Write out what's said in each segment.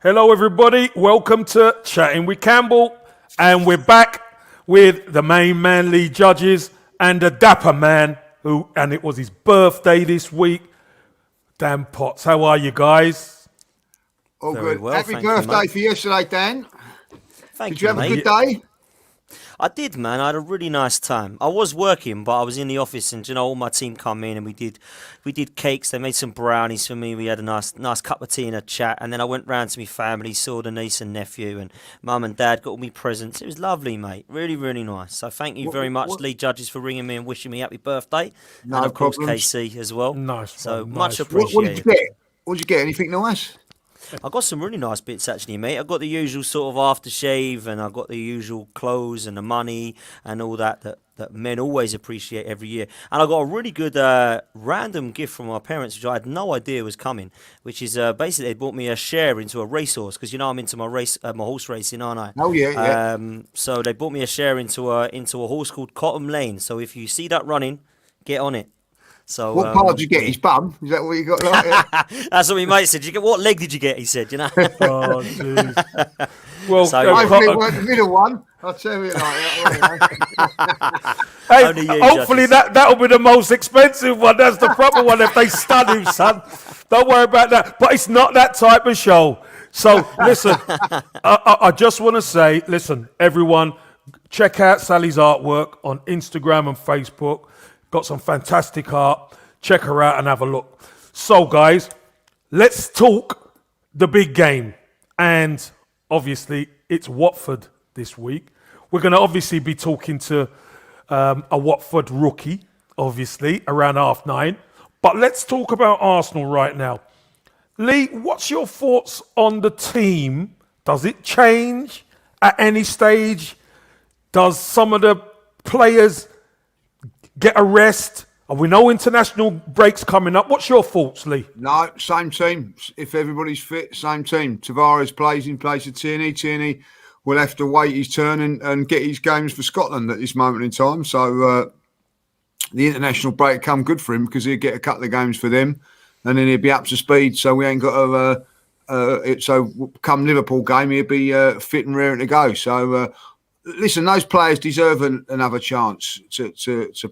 Hello, everybody. Welcome to Chatting with Campbell. And we're back with the main man, Lee Judges, and the dapper man, and it was his birthday this week, Dan Potts. How are you guys? All Very good. well, Happy thank you, birthday mate. for yesterday, Dan. Thank Did you have a mate. good day? I did, man. I had a really nice time. I was working, but I was in the office, and all my team come in, and we did cakes. They made some brownies for me. We had a nice cup of tea and a chat, and then I went round to my family, saw the niece and nephew, and mum and dad got all me presents. It was lovely, mate. Really, really nice. So thank you very much, Lee Judges, for ringing me and wishing me happy birthday, No and of course problems. KC as well. Nice So one, much nice one. What did you appreciated. get? What did you get? Anything nice? I got some really nice bits actually, mate. I got the usual sort of aftershave, and I got the usual clothes and the money and all that men always appreciate every year. And I got a really good random gift from my parents, which I had no idea was coming. Which is basically they bought me a share into a racehorse because I'm into my horse racing, aren't I? Oh yeah. So they bought me a share into a horse called Cotton Lane. So if you see that running, get on it. So, What part did you get? His bum? Is that what you got? That's what my mate said. What leg did you get? He said, Oh, jeez. Well, So, Hopefully it weren't the middle one. I'll tell you like that. hey, Only you, hopefully Judges. that'll be the most expensive one. That's the proper one if they stun him, son. Don't worry about that. But it's not that type of show. So, listen, I just want to say, listen, everyone, check out Sally's artwork on Instagram and Facebook. Got some fantastic art. Check her out and have a look. So, guys, let's talk the big game. And obviously, it's Watford this week. We're going to obviously be talking to a Watford rookie, obviously, around 9:30. But let's talk about Arsenal right now. Lee, what's your thoughts on the team? Does it change at any stage? Does some of the players get a rest? We know international breaks coming up. What's your thoughts, Lee? No, same team. If everybody's fit, same team. Tavares plays in place of Tierney. Tierney will have to wait his turn and get his games for Scotland at this moment in time. So the international break come good for him because he'll get a couple of games for them and then he'll be up to speed. So we ain't got to... so come Liverpool game, he'll be fit and raring to go. So... listen, those players deserve another chance to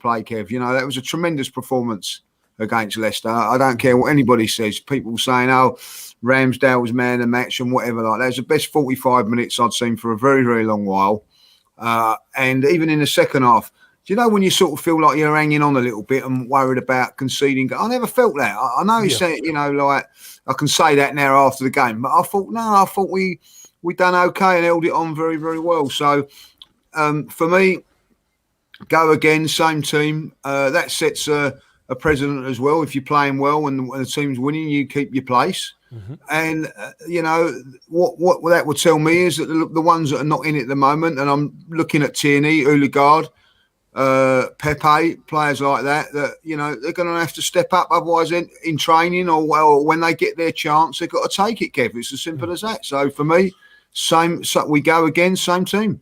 play, Kev. You know, that was a tremendous performance against Leicester. I don't care what anybody says. People saying, oh, Ramsdale was man of the match and whatever like that. It was the best 45 minutes I'd seen for a very, very long while. And even in the second half, do you know when you sort of feel like you're hanging on a little bit and worried about conceding? I never felt that. I know he said, like I can say that now after the game, but I thought we done okay and held it on very, very well. So for me, go again, same team. That sets a precedent as well. If you're playing well and the team's winning, you keep your place. Mm-hmm. And, what that would tell me is that the ones that are not in it at the moment, and I'm looking at Tierney, Odegaard, Pepe, players like that, they're going to have to step up. Otherwise, in training or when they get their chance, they've got to take it, Kev. It's as simple as that. So for me, same. So we go again, same team.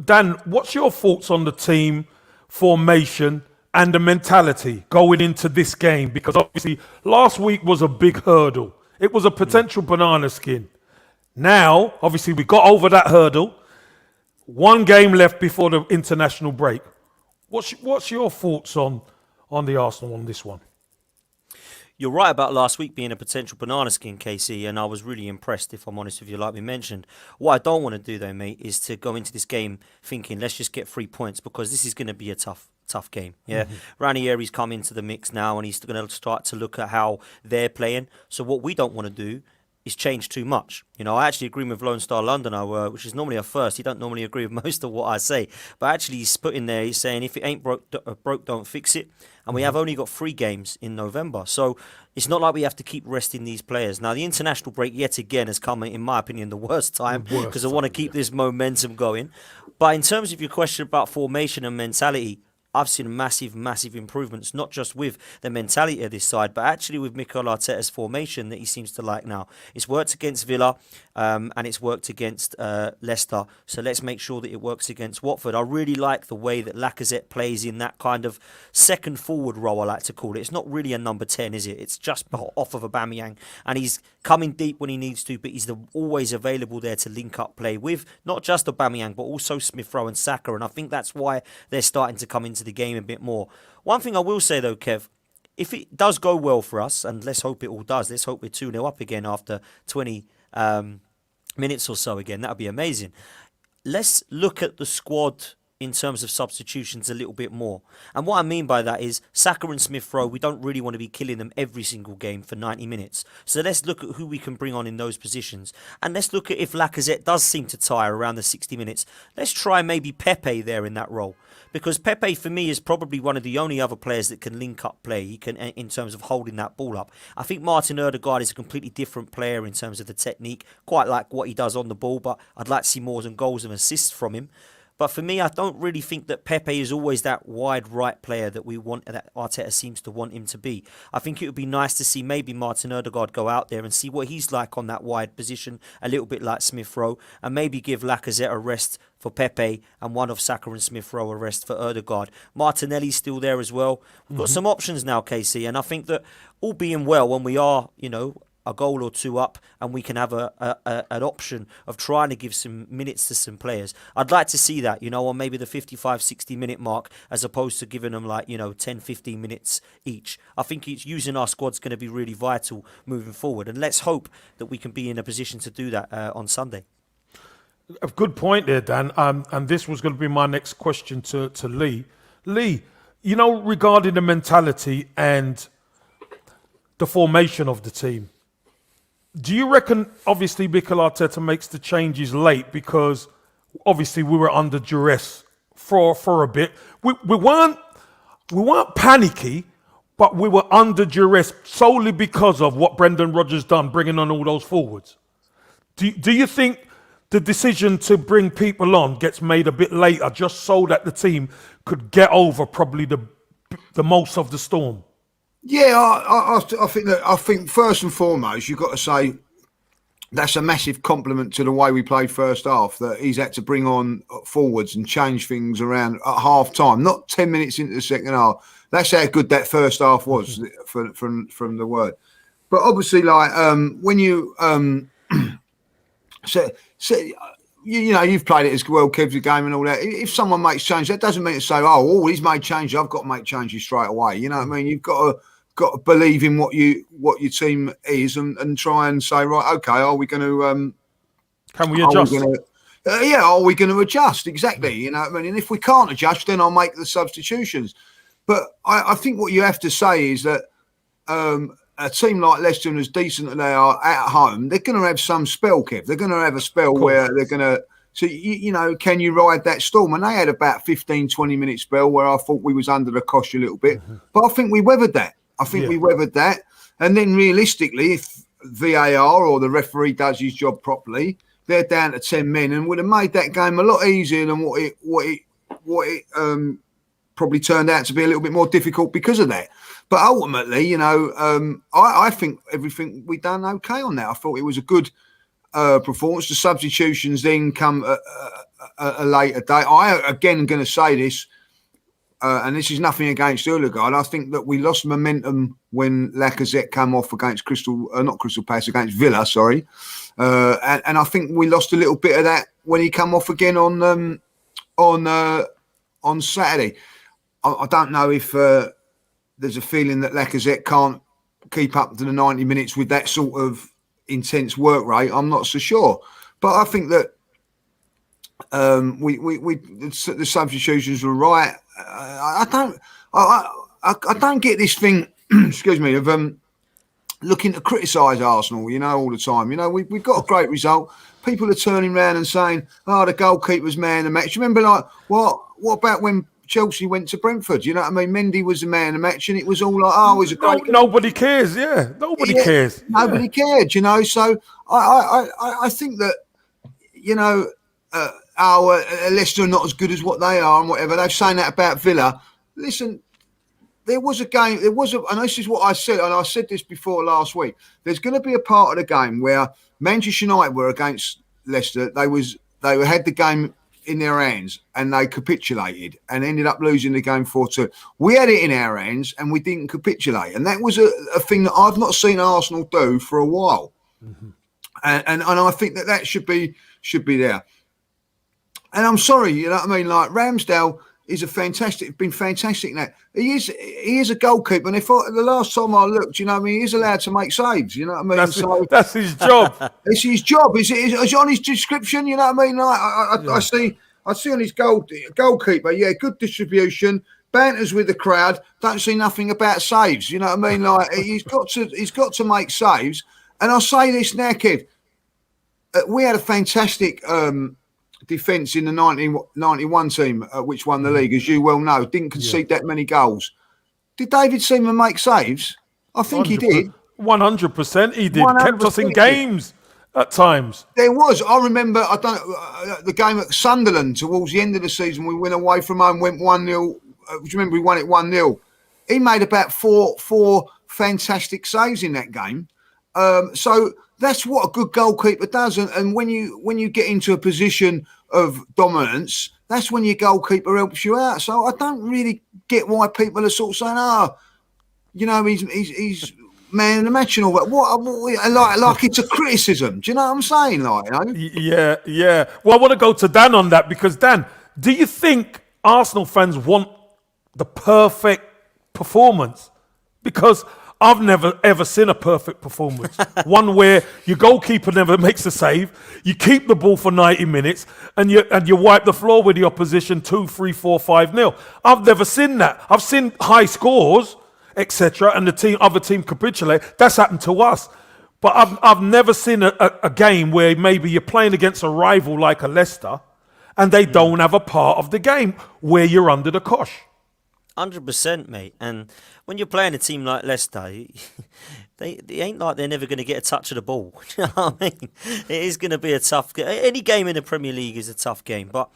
Dan, what's your thoughts on the team formation and the mentality going into this game? Because obviously last week was a big hurdle. It was a potential banana skin. Now, obviously, we got over that hurdle. One game left before the international break. What's your thoughts on the Arsenal on this one? You're right about last week being a potential banana skin, Casey, and I was really impressed, if I'm honest with you, like we mentioned. What I don't want to do, though, mate, is to go into this game thinking, let's just get 3 points, because this is going to be a tough game. Yeah, Ranieri's come into the mix now, and he's going to start to look at how they're playing. So what we don't want to do is change too much. I actually agree with Lone Star Londoner, which is normally a first. He don't normally agree with most of what I say. But actually he's put in there, he's saying if it ain't broke, don't fix it. And we have only got 3 games in November. So it's not like we have to keep resting these players. Now, the international break, yet again, has come, in my opinion, the worst time because I want to keep this momentum going. But in terms of your question about formation and mentality, I've seen massive, massive improvements, not just with the mentality of this side, but actually with Mikel Arteta's formation that he seems to like now. It's worked against Villa, and it's worked against Leicester. So let's make sure that it works against Watford. I really like the way that Lacazette plays in that kind of second forward role, I like to call it. It's not really a number 10, is it? It's just off of Aubameyang, and he's coming deep when he needs to, but he's always available there to link up play with not just Aubameyang, but also Smith Rowe and Saka, and I think that's why they're starting to come into the game a bit more. One thing I will say though, Kev, if it does go well for us, and let's hope it all does, let's hope we're 2-0 up again after 20 minutes or so again, that would be amazing. Let's look at the squad in terms of substitutions a little bit more. And what I mean by that is Saka and Smith Rowe, we don't really want to be killing them every single game for 90 minutes. So let's look at who we can bring on in those positions. And let's look at if Lacazette does seem to tire around the 60 minutes. Let's try maybe Pepe there in that role. Because Pepe, for me, is probably one of the only other players that can link up play. He can, in terms of holding that ball up. I think Martin Ødegaard is a completely different player in terms of the technique. Quite like what he does on the ball, but I'd like to see more than goals and assists from him. But for me, I don't really think that Pepe is always that wide right player that we want, that Arteta seems to want him to be. I think it would be nice to see maybe Martin Ødegaard go out there and see what he's like on that wide position, a little bit like Smith Rowe, and maybe give Lacazette a rest for Pepe and one of Saka and Smith Rowe a rest for Ødegaard. Martinelli's still there as well. We've got some options now, Casey, and I think that all being well, when we are, a goal or two up, and we can have an option of trying to give some minutes to some players. I'd like to see that, on maybe the 55, 60 minute mark, as opposed to giving them 10, 15 minutes each. I think using our squad's going to be really vital moving forward, and let's hope that we can be in a position to do that on Sunday. A good point there, Dan. And this was going to be my next question to Lee. Lee, regarding the mentality and the formation of the team, do you reckon, obviously, Mikel Arteta makes the changes late because, obviously, we were under duress for a bit. We weren't panicky, but we were under duress solely because of what Brendan Rodgers done, bringing on all those forwards. Do you think the decision to bring people on gets made a bit later, just so that the team could get over probably the most of the storm? Yeah, I think first and foremost, you've got to say that's a massive compliment to the way we played first half, that he's had to bring on forwards and change things around at half time, not 10 minutes into the second half. That's how good that first half was from the word. But obviously, when you you've played it as well, Kev, the game and all that. If someone makes change, that doesn't mean to say, he's made changes, I've got to make changes straight away. You know what I mean? You've got to believe in what your team is and try and say, right, okay, are we going to can we adjust? Are we going to adjust? Exactly. You know what I mean? And if we can't adjust, then I'll make the substitutions. But I think what you have to say is that a team like Leicester, and as decent as they are at home, they're going to have some spell, Kev. They're going to have a spell where they're going to... So, can you ride that storm? And they had about 15, 20-minute spell where I thought we was under the cosh a little bit. Mm-hmm. But I think we weathered that. We weathered that. And then realistically, if VAR or the referee does his job properly, they're down to 10 men and would have made that game a lot easier than what it probably turned out to be a little bit more difficult because of that. But ultimately, I think everything we done okay on that. I thought it was a good performance. The substitutions then come a later date. I again going to say this, and this is nothing against Ødegaard. I think that we lost momentum when Lacazette came off against against Villa. Sorry, and I think we lost a little bit of that when he came off again on Saturday. I don't know if there's a feeling that Lacazette can't keep up to the 90 minutes with that sort of intense work rate. I'm not so sure, but I think that the substitutions were right. I don't get this thing. Excuse me, of looking to criticise Arsenal. All the time. We've got a great result. People are turning around and saying, the goalkeeper's man of the match. Remember, what about when Chelsea went to Brentford? You know what I mean? Mendy was the man of the match, and it was all like, he's a great... Nobody cares, yeah. Nobody cares. Nobody cared, So I think that, our Leicester are not as good as what they are and whatever. They've saying that about Villa. listen. There was a game. And this is what I said, and I said this before last week. There's going to be a part of the game where Manchester United were against Leicester. They had the game in their hands and they capitulated and ended up losing the game 4-2. We had it in our hands and we didn't capitulate, and that was a thing that I've not seen Arsenal do for a while. Mm-hmm. And I think that should be there. And I'm sorry, you know what I mean? Like Ramsdale is been fantastic now. He is a goalkeeper, and the last time I looked, you know, I mean, he's allowed to make saves. You know what I mean? That's his job. It's his job. Is it on his description? You know what I mean? Like, I see on his goalkeeper. Yeah, good distribution, banters with the crowd. Don't see nothing about saves. You know what I mean? Like he's got to make saves. And I'll say this now, Kev. We had a fantastic defence in the 91 team, which won the league, as you well know. Didn't concede that many goals. Did David Seaman make saves? I think he did. 100% he did. 100% Kept us in games at times. There was. I remember, the game at Sunderland towards the end of the season. We went away from home, went 1-0. Do you remember we won it 1-0? He made about four fantastic saves in that game. So that's what a good goalkeeper does. And when you get into a position of dominance, that's when your goalkeeper helps you out. So I don't really get why people are sort of saying, you know, he's man of the match and all that. Like it's a criticism. Do you know what I'm saying? Like, you know? Yeah. Well, I want to go to Dan on that because, Dan, do you think Arsenal fans want the perfect performance? Because I've never, ever seen a perfect performance. One where your goalkeeper never makes a save, you keep the ball for 90 minutes, and you wipe the floor with the opposition 2-3, 4-5-0. I've never seen that. I've seen high scores, etc., and the other team capitulate. That's happened to us. But I've never seen a game where maybe you're playing against a rival like a Leicester, and they don't have a part of the game where you're under the cosh. 100%, mate. And when you're playing a team like Leicester, they ain't like they're never going to get a touch of the ball. You know what I mean? It is going to be a tough game. Any game in the Premier League is a tough game. But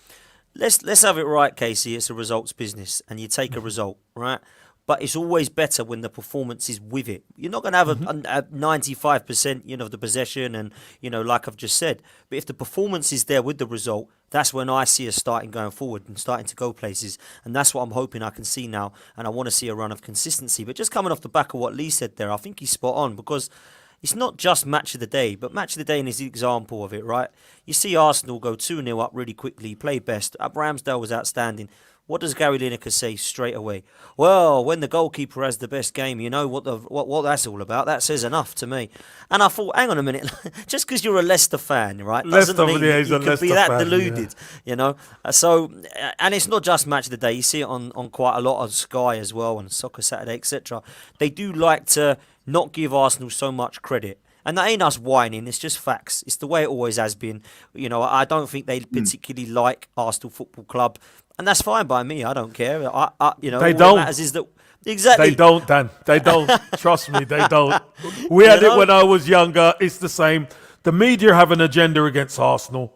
let's have it right, Casey. It's a results business, and you take a result, right? But it's always better when the performance is with it. You're not going to have a 95%, you know, of the possession and, you know, like I've just said. But if the performance is there with the result, that's when I see us starting going forward and starting to go places. And that's what I'm hoping I can see now. And I want to see a run of consistency. But just coming off the back of what Lee said there, I think he's spot on because it's not just match of the day, but match of the day is the example of it, right? You see Arsenal go 2-0 up really quickly, play best. Ramsdale was outstanding. What does Gary Lineker say straight away? Well, when the goalkeeper has the best game, you know what that's all about. That says enough to me. And I thought, hang on a minute, just because you're a Leicester fan, right, doesn't mean you could be that deluded, you know. So, and it's not just match of the day. You see it on quite a lot of Sky as well, and Soccer Saturday, etc. They do like to not give Arsenal so much credit. And that ain't us whining, it's just facts. It's the way it always has been. You know, I don't think they particularly like Arsenal Football Club. And that's fine by me. I don't care. You know, they all don't. that matters is that exactly. They don't, Dan. They don't. Trust me, they don't. We had it when I was younger. It's the same. The media have an agenda against Arsenal,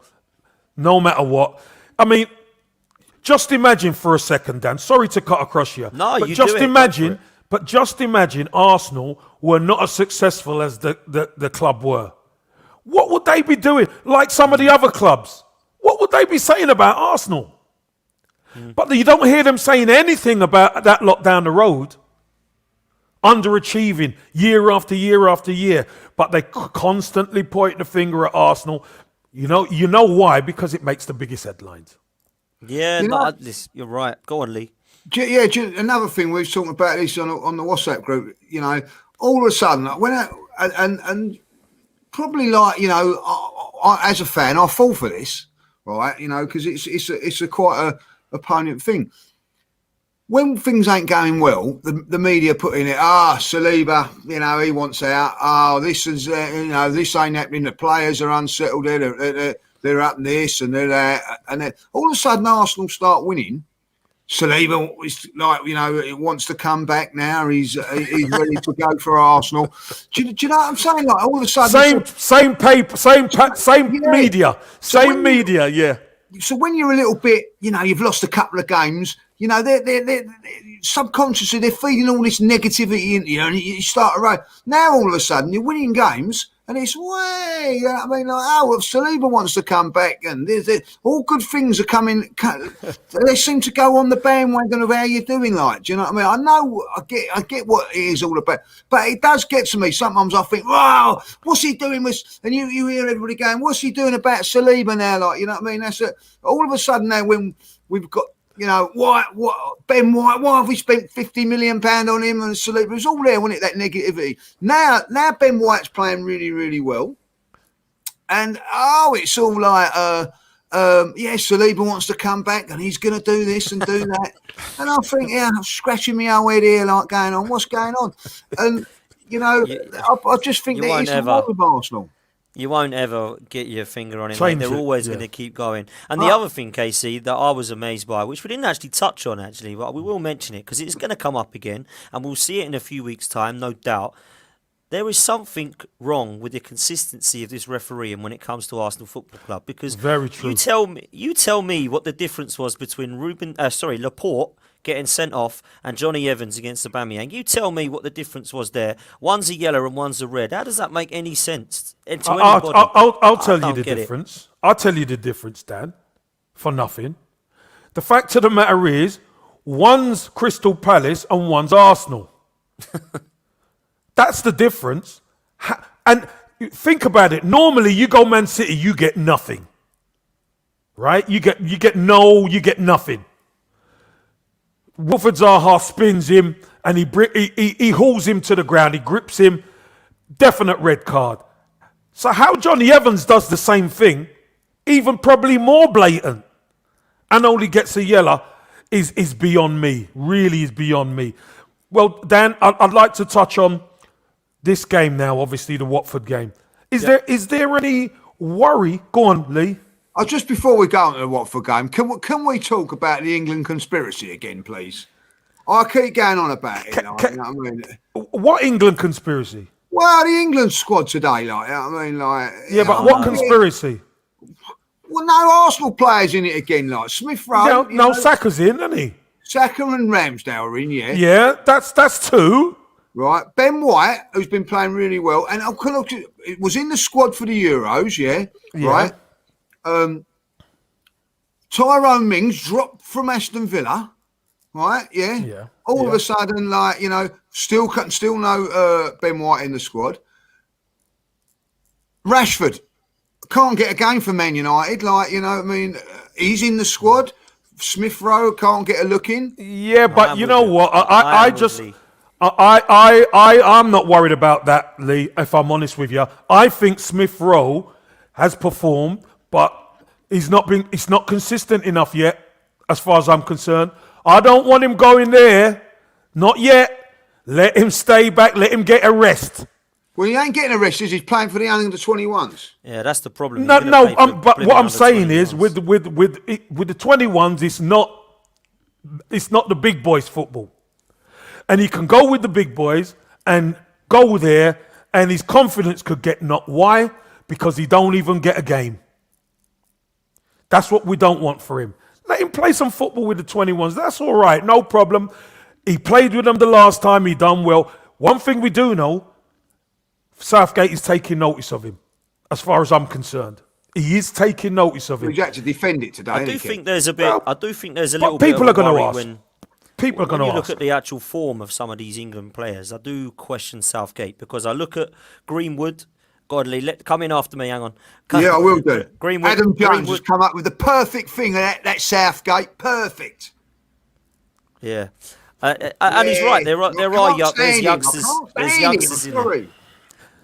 no matter what. I mean, just imagine for a second, Dan. Sorry to cut across you. No, but you just do it. imagine. But just imagine Arsenal were not as successful as the club were. What would they be doing? Like some of the other clubs. What would they be saying about Arsenal? But you don't hear them saying anything about that lot down the road. Underachieving year after year after year. But they constantly point the finger at Arsenal. You know why? Because it makes the biggest headlines. Yeah, you're right. Go on, Lee. Yeah, another thing we were talking about this on the WhatsApp group. You know, all of a sudden, and probably like, you know, I, as a fan, I fall for this, right? You know, because it's a quite a opponent thing. When things ain't going well, the media put in it, Saliba, you know, he wants out. This is, you know, this ain't happening. The players are unsettled. They're up this and they're that, and then all of a sudden Arsenal start winning. Saliba is like, you know, he wants to come back now. He's ready to go for Arsenal. Do you know what I'm saying? Like all of a sudden, same paper, same yeah. media, So media. Yeah. so when you're a little bit, you've lost a couple of games, they're subconsciously they're feeding all this negativity into you, and you start to run. Now all of a sudden you're winning games, and it's way. I mean, if Saliba wants to come back, and there's all good things are coming. They seem to go on the bandwagon of how you're doing. Like, do you know what I mean? I know, I get what it is all about, but it does get to me. Sometimes I think, wow, what's he doing with? And you hear everybody going, what's he doing about Saliba now? Like, you know what I mean? That's it. All of a sudden now when we've got. Ben White, why have we spent £50 million on him and Saliba? It was all there, wasn't it, that negativity? Now Ben White's playing really, really well. And, it's all like, Saliba wants to come back and he's going to do this and do that. And I think, I'm scratching my old head here, like going on, what's going on? And, I just think that it's wrong with Arsenal. You won't ever get your finger on it, mate. They're always going to keep going. And the other thing, Casey, that I was amazed by, which we didn't actually touch on, but we will mention it because it's going to come up again, and we'll see it in a few weeks' time, no doubt. There is something wrong with the consistency of this refereeing when it comes to Arsenal Football Club. Because very true. You tell me what the difference was between Laporte getting sent off and Johnny Evans against Aubameyang. You tell me what the difference was there. One's a yellow and one's a red. How does that make any sense to anybody? I'll tell you the difference. I'll tell you the difference, Dan, for nothing. The fact of the matter is, one's Crystal Palace and one's Arsenal. That's the difference. And think about it. Normally, you go Man City, you get nothing. Right? You get nothing. Wilfred Zaha spins him and he hauls him to the ground. He grips him. Definite red card. So how Johnny Evans does the same thing, even probably more blatant, and only gets a yellow is beyond me. Really is beyond me. Well, Dan, I'd like to touch on this game now, obviously the Watford game. Is there any worry? Go on, Lee. Just before we go into the Watford game, can we talk about the England conspiracy again, please? I keep going on about it. You know what I mean? What England conspiracy? Well, the England squad today, but what conspiracy? Well, no Arsenal players in it again, like Smith Rowe. No, Saka's in, isn't he? Saka and Ramsdale are in, yeah. Yeah, that's two. Right, Ben White, who's been playing really well, and it was in the squad for the Euros, yeah. Right. Tyrone Mings dropped from Aston Villa, right? Yeah. All of a sudden, still no Ben White in the squad. Rashford can't get a game for Man United, he's in the squad. Smith Rowe can't get a look in. Yeah, but you know what? I'm not worried about that, Lee, if I'm honest with you. I think Smith Rowe has performed, but it's not consistent enough yet, as far as I'm concerned. I don't want him going there. Not yet. Let him stay back. Let him get a rest. Well, he ain't getting a rest, is he? He's playing for the under-21s. Yeah, that's the problem. But what I'm saying is, with the 21s, it's not the big boys' football. And he can go with the big boys and go there, and his confidence could get knocked. Why? Because he don't even get a game. That's what we don't want for him. Let him play some football with the 21s. That's all right. No problem. He played with them the last time. He done well. One thing we do know, Southgate is taking notice of him, as far as I'm concerned. He is taking notice of him. He's had to defend it today. I do think there's a little bit of people are going to ask. When you look at the actual form of some of these England players, I do question Southgate, because I look at Greenwood. Godly, come in after me. Hang on. I will do. Greenwood, Adam Jones has come up with the perfect thing. That Southgate, perfect. Yeah, and he's right. There's youngsters. There's youngsters in there.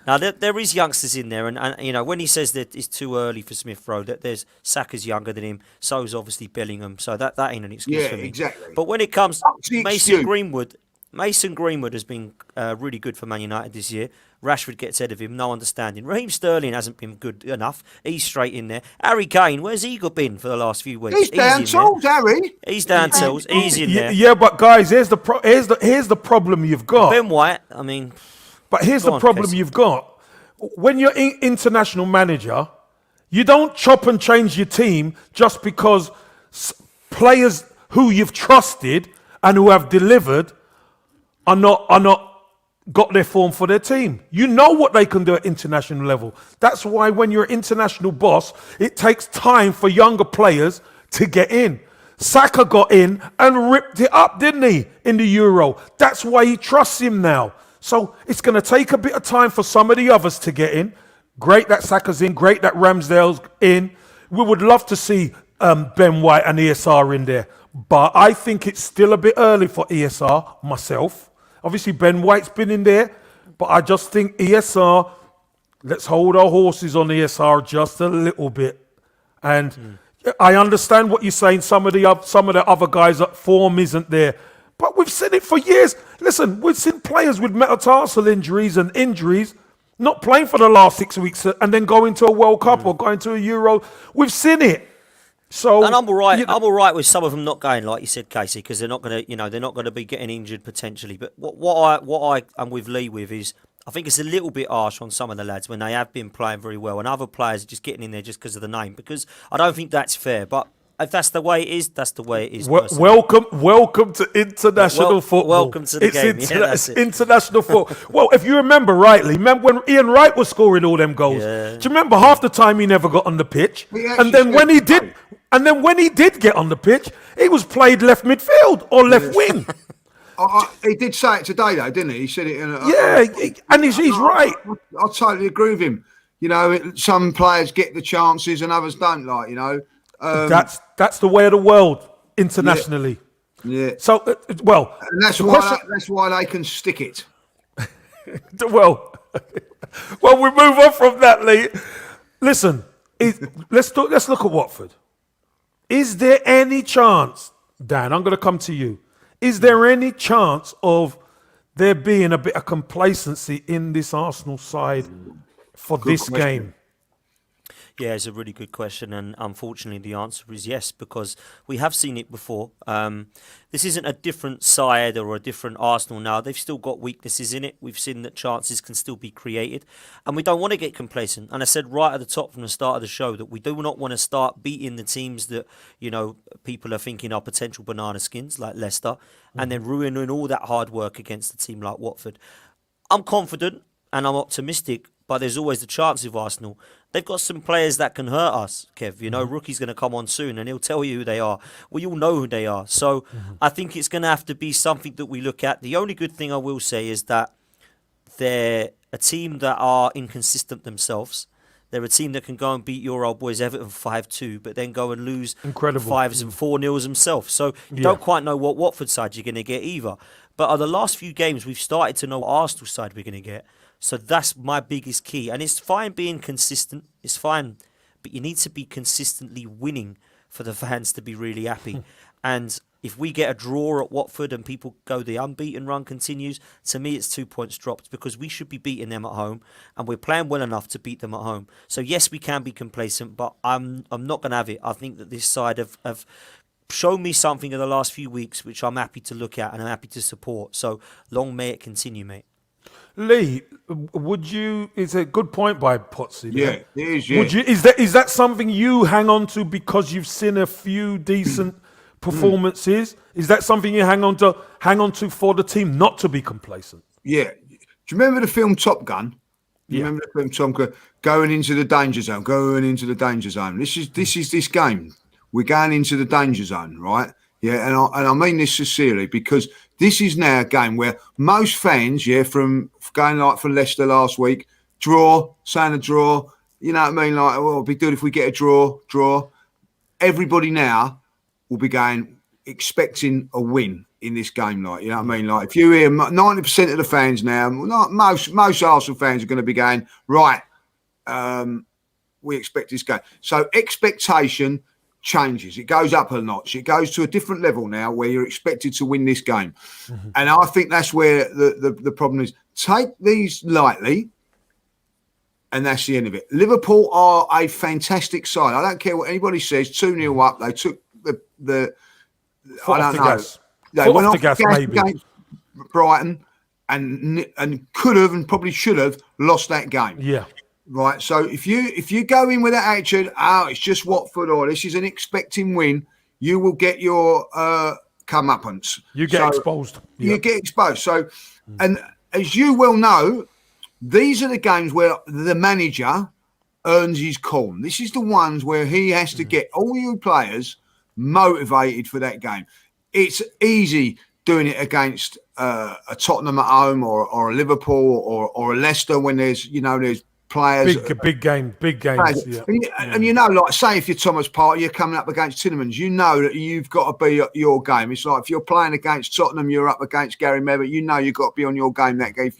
Now there is youngsters in there, and when he says that it's too early for Smith Rowe, that there's Saka's younger than him, so is obviously Bellingham. So that ain't an excuse for me. Exactly. But when it comes to Mason Greenwood has been really good for Man United this year. Rashford gets ahead of him, no understanding. Raheem Sterling hasn't been good enough. He's straight in there. Harry Kane, where's he been for the last few weeks? He's down tools, Harry. He's down tools. He's in there. Yeah, but guys, here's the problem you've got. Ben White, But here's the problem you've got. When you're international manager, You don't chop and change your team just because players who you've trusted and who have delivered are not got their form for their team. You know what they can do at international level. That's why when you're an international boss, it takes time for younger players to get in. Saka got in and ripped it up, didn't he, in the Euro? That's why he trusts him now. So it's going to take a bit of time for some of the others to get in. Great that Saka's in. Great that Ramsdale's in. We would love to see Ben White and ESR in there. But I think it's still a bit early for ESR, myself. Obviously, Ben White's been in there. But I just think ESR, let's hold our horses on ESR just a little bit. And I understand what you're saying. Some of the other guys' form isn't there. But we've seen it for years. Listen, we've seen players with metatarsal injuries and injuries not playing for the last 6 weeks and then going to a World Cup or going to a Euro. We've seen it. So, and I'm all right. I'm all right with some of them not going, like you said, Casey, because they're not going to, they're not going to be getting injured potentially. But what I am with Lee with is, I think it's a little bit harsh on some of the lads when they have been playing very well, and other players are just getting in there just because of the name. Because I don't think that's fair. But if that's the way it is, that's the way it is. Welcome to international football. Welcome to the game. It's international football. Well, if you remember rightly, when Ian Wright was scoring all them goals? Yeah. Do you remember half the time he never got on the pitch? And then when he did get on the pitch, he was played left midfield or left wing. He did say it today, though, didn't he? He said it in and he's right. I totally agree with him. Some players get the chances and others don't. That's the way of the world internationally. Yeah. So, and that's why they can stick it. well, we move on from that, Lee. Listen, let's look at Watford. Is there any chance, Dan? I'm going to come to you. Is there any chance of there being a bit of complacency in this Arsenal side for this game? Yeah, it's a really good question, and unfortunately the answer is yes, because we have seen it before. This isn't a different side or a different Arsenal now. They've still got weaknesses in it. We've seen that chances can still be created, and we don't want to get complacent. And I said right at the top from the start of the show that we do not want to start beating the teams that, people are thinking are potential banana skins, like Leicester, and then ruining all that hard work against a team like Watford. I'm confident and I'm optimistic, but there's always the chance with Arsenal. They've got some players that can hurt us, Kev. Rookie's going to come on soon and he'll tell you who they are. We all know who they are. So I think it's going to have to be something that we look at. The only good thing I will say is that they're a team that are inconsistent themselves. They're a team that can go and beat your old boys Everton 5-2, but then go and lose 5s and 4-0s themselves. So you don't quite know what Watford side you're going to get either. But on the last few games, we've started to know what Arsenal side we're going to get. So that's my biggest key. And it's fine being consistent. It's fine. But you need to be consistently winning for the fans to be really happy. And if we get a draw at Watford and people go the unbeaten run continues, to me it's 2 points dropped because we should be beating them at home and we're playing well enough to beat them at home. So yes, we can be complacent, but I'm not going to have it. I think that this side have shown me something in the last few weeks which I'm happy to look at and I'm happy to support. So long may it continue, mate. Lee, it's a good point by Potsy. Yeah, it is. Yeah. Is that something you hang on to because you've seen a few decent performances? Is that something you hang on to for the team not to be complacent? Yeah. Do you remember the film Top Gun? Remember the film Top Gun? Going into the danger zone. This is this game. We're going into the danger zone, right? Yeah, and I mean this sincerely because this is now a game where most fans, from going like for Leicester last week, saying a draw, you know what I mean? Like, well, it'd be good if we get a draw. Everybody now will be going expecting a win in this game, like, you know what I mean? Like, if you hear 90% of the fans now, not most Arsenal fans are going to be going, right, we expect this game. So expectation changes. It goes up a notch. It goes to a different level now where you're expected to win this game. And I think that's where the problem is. Take these lightly and that's the end of it. Liverpool are a fantastic side. I don't care what anybody says. 2-0 up. They took the foot I off don't the know. gas. They went off the gas maybe against Brighton and could have and probably should have lost that game. Yeah. right? So if you go in with that attitude, it's just Watford or this is an expecting win, you will get your comeuppance. You get exposed. You get exposed. So, and as you well know, these are the games where the manager earns his corn. This is the ones where he has to get all you players motivated for that game. It's easy doing it against a Tottenham at home or a Liverpool or a Leicester when there's players. Big games. Yeah. And like say if you're Thomas Partey, you're coming up against Tinnemans, you know that you've got to be at your game. It's like if you're playing against Tottenham, you're up against Gary Mevett, you've got to be on your game that game,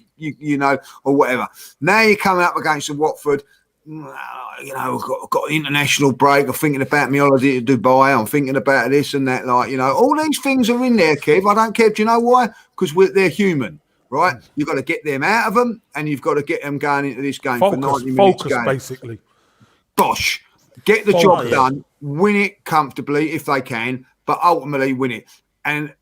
or whatever. Now you're coming up against the Watford. We've got an international break. I'm thinking about my holiday to Dubai. I'm thinking about this and that. All these things are in there, Kev. I don't care. Do you know why? Because they're human, right? You've got to get them out of them, and you've got to get them going into this game for 90 minutes. Focus, basically. Bosh. Get the job done. Win it comfortably if they can, but ultimately win it. And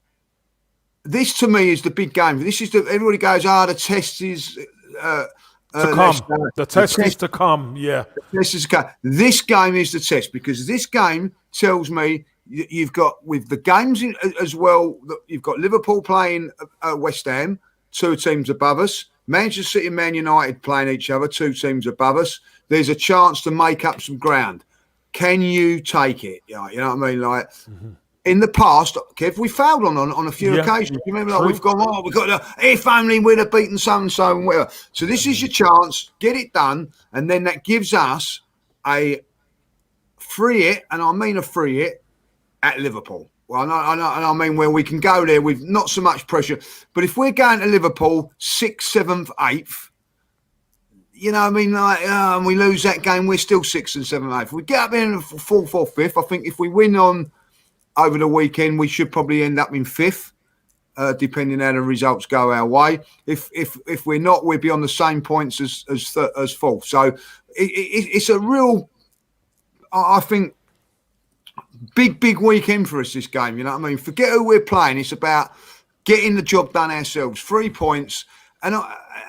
this, to me, is the big game. This is everybody goes, the test is... to come. The test is to come, yeah. The test is to come. This game is the test because this game tells me you've got, with the games as well, you've got Liverpool playing West Ham, 2 teams above us. Manchester City and Man United playing each other, 2 teams above us. There's a chance to make up some ground. Can you take it? You know what I mean? In the past, Kev, we failed on a few occasions. You remember, we've gone, we've got to, if only we'd have beaten so-and-so and whatever. So this is your chance, get it done, and then that gives us a free hit, and I mean a free hit, at Liverpool. Well, I mean where we can go there with not so much pressure. But if we're going to Liverpool 6th, 7th, 8th, and we lose that game, we're still 6th and 7th, 8th. If we get up in 4th or 5th, I think if we win on over the weekend, we should probably end up in 5th, depending how the results go our way. If we're not, we'll be on the same points as 4th. So it's a real, I think, big weekend for us, this game. You know what I mean? Forget who we're playing. It's about getting the job done ourselves. 3 points.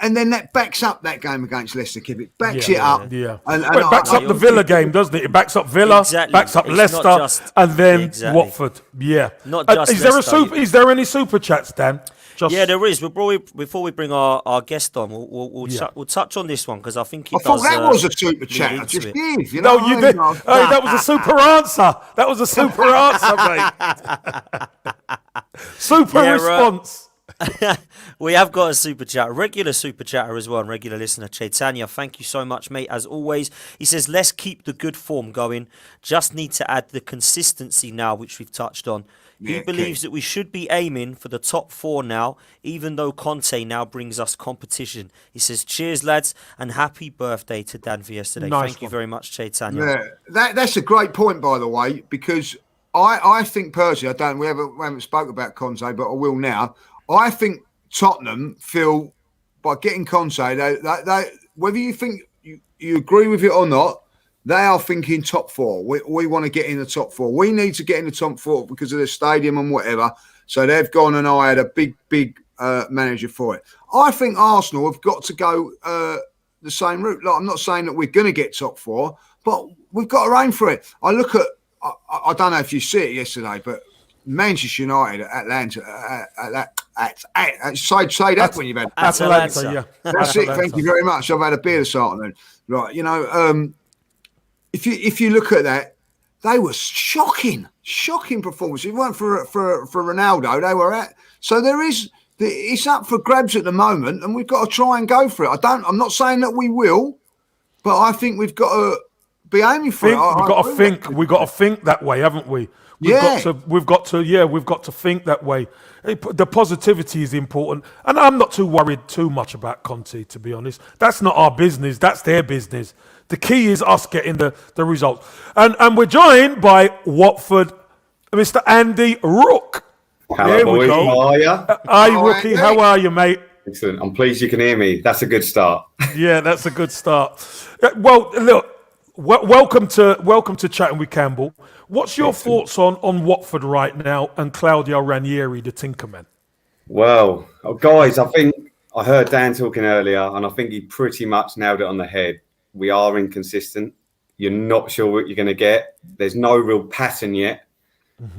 And then that backs up that game against Leicester, Kev. It backs it up. Yeah. And it backs up the Villa game, doesn't it? It backs up Villa, backs up Leicester, and then Watford. Yeah. Not just Is there any super chats, Dan? Yeah, there is. Before we bring our guest on, we'll touch on this one because I think I thought that was a super chat. I just did. You did. Hey, that was a super answer. That was a super answer, mate. Super response. We have got a super chat, regular super chatter as well, and regular listener, Chaitanya. Thank you so much, mate, as always. He says, let's keep the good form going. Just need to add the consistency now, which we've touched on. He believes that we should be aiming for the top 4 now, even though Conte now brings us competition. He says, cheers, lads, and happy birthday to Dan for yesterday. Thank you very much, Chaitanya. Yeah, that's a great point, by the way, because I think personally, we haven't spoke about Conte, but I will now. I think Tottenham feel by getting Conte, they whether you think you agree with it or not, they are thinking top 4. We want to get in the top 4. We need to get in the top 4 because of the stadium and whatever. So they've gone and hired a big manager for it. I think Arsenal have got to go the same route. Like, I'm not saying that we're going to get top 4, but we've got to aim for it. I look at, I don't know if you see it yesterday, but Manchester United, Atlanta, say that when you've had Atalanta. Yeah. That's it. Thank you very much. I've had a beer this afternoon. Right, if you look at that, they were shocking performance. If it weren't for Ronaldo, they were at. So it's up for grabs at the moment, and we've got to try and go for it. I'm not saying that we will, but I think we've got to be aiming for it. We've got to think that way, haven't we? We've got to think that way. The positivity is important, and I'm not too worried too much about Conte, to be honest. That's not our business. That's their business. The key is us getting the result. And we're joined by Watford, Mr. Andy Rook. Hello, boys. How are you? Hi, Rookie. How are you, mate? Excellent. I'm pleased you can hear me. That's a good start. Yeah, that's a good start. Well, look, welcome to Chatting with Campbell. What's your thoughts on Watford right now and Claudio Ranieri, the Tinkerman? Well, guys, I think I heard Dan talking earlier, and I think he pretty much nailed it on the head. we are inconsistent. You're not sure what you're going to get. There's no real pattern yet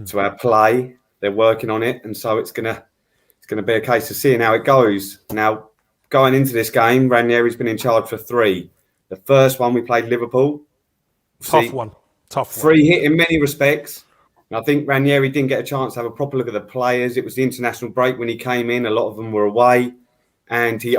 to our play. They're working on it, and so it's going to be a case of seeing how it goes. Now, going into this game, Ranieri's been in charge for 3. The first one we played Liverpool. Tough one. Free hit in many respects. And I think Ranieri didn't get a chance to have a proper look at the players. It was the international break when he came in. A lot of them were away. And he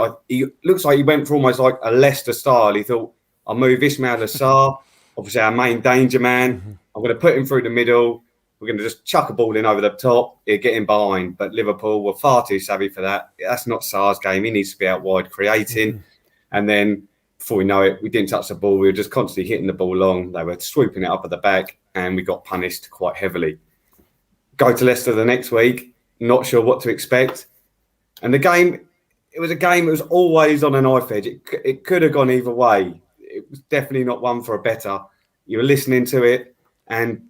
looks like he went for almost like a Leicester style. He thought, I'll move Ismail Assar, obviously our main danger man. I'm going to put him through the middle. We're going to just chuck a ball in over the top. He'll get him behind. But Liverpool were far too savvy for that. That's not Sarr's game. He needs to be out wide creating. And then before we know it, we didn't touch the ball. We were just constantly hitting the ball long. They were swooping it up at the back, and we got punished quite heavily. Go to Leicester the next week, not sure what to expect. And the game, it was a game that was always on a knife edge. It could have gone either way. It was definitely not one for a better. You were listening to it, and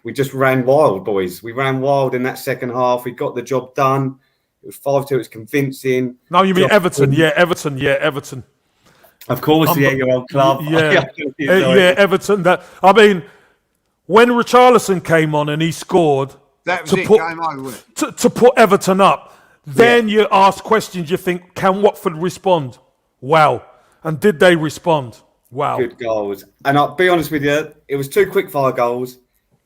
we just ran wild, boys. We ran wild in that second half. We got the job done. It was 5-2. It was convincing. No, you mean Everton. Yeah, Everton. Of course, the 8-year-old club. Everton. When Richarlison came on and he scored, that was it. Game over. To put Everton up, then you ask questions. You think, can Watford respond? Wow. And did they respond? Wow. Good goals. And I'll be honest with you, it was 2 quick-fire goals,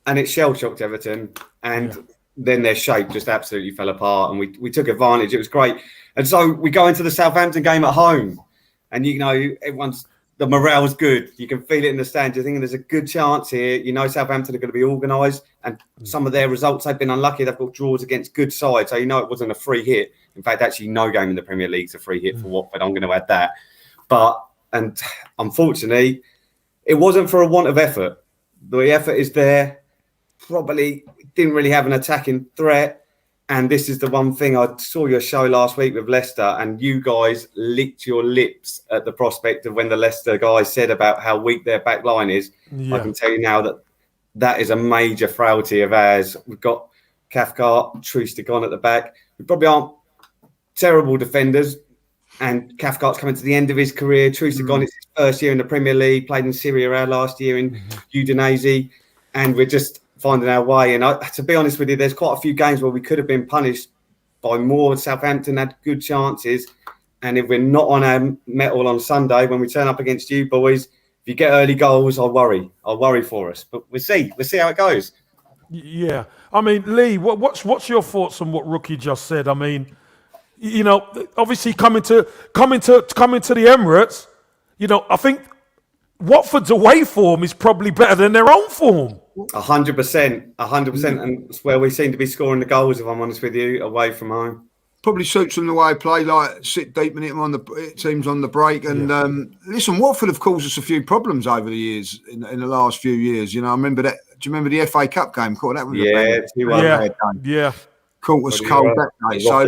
and it shell-shocked Everton. And then their shape just absolutely fell apart, and we took advantage. It was great. And so we go into the Southampton game at home. And, the morale's good. You can feel it in the stands. You're thinking there's a good chance here. Southampton are going to be organised. And some of their results, they've been unlucky. They've got draws against good sides. So, it wasn't a free hit. In fact, actually, no game in the Premier League is a free hit for Watford. I'm going to add that. And unfortunately, it wasn't for a want of effort. The effort is there. Probably didn't really have an attacking threat. And this is the one thing, I saw your show last week with Leicester, and you guys licked your lips at the prospect of when the Leicester guys said about how weak their back line is. Yeah. I can tell you now that is a major frailty of ours. We've got Cathcart, Troost-Ekong at the back. We probably aren't terrible defenders, and Cathcart's coming to the end of his career. Troost-Ekong, it's his first year in the Premier League, played in Serie A last year in Udinese, and we're just finding our way. And to be honest with you, there's quite a few games where we could have been punished by more. Southampton had good chances. And if we're not on our mettle on Sunday, when we turn up against you boys, if you get early goals, I'll worry for us. But we'll see how it goes. Yeah. Lee, what's your thoughts on what Rookie just said? Obviously coming to the Emirates, I think Watford's away form is probably better than their own form. 100%. And it's where we seem to be scoring the goals, if I'm honest with you, away from home. Probably suits them the way they play, like sit deep and hit them on the teams on the break. And listen, Watford have caused us a few problems over the years, in the last few years. I remember that. Do you remember the FA Cup game? That was caught us cold that day. So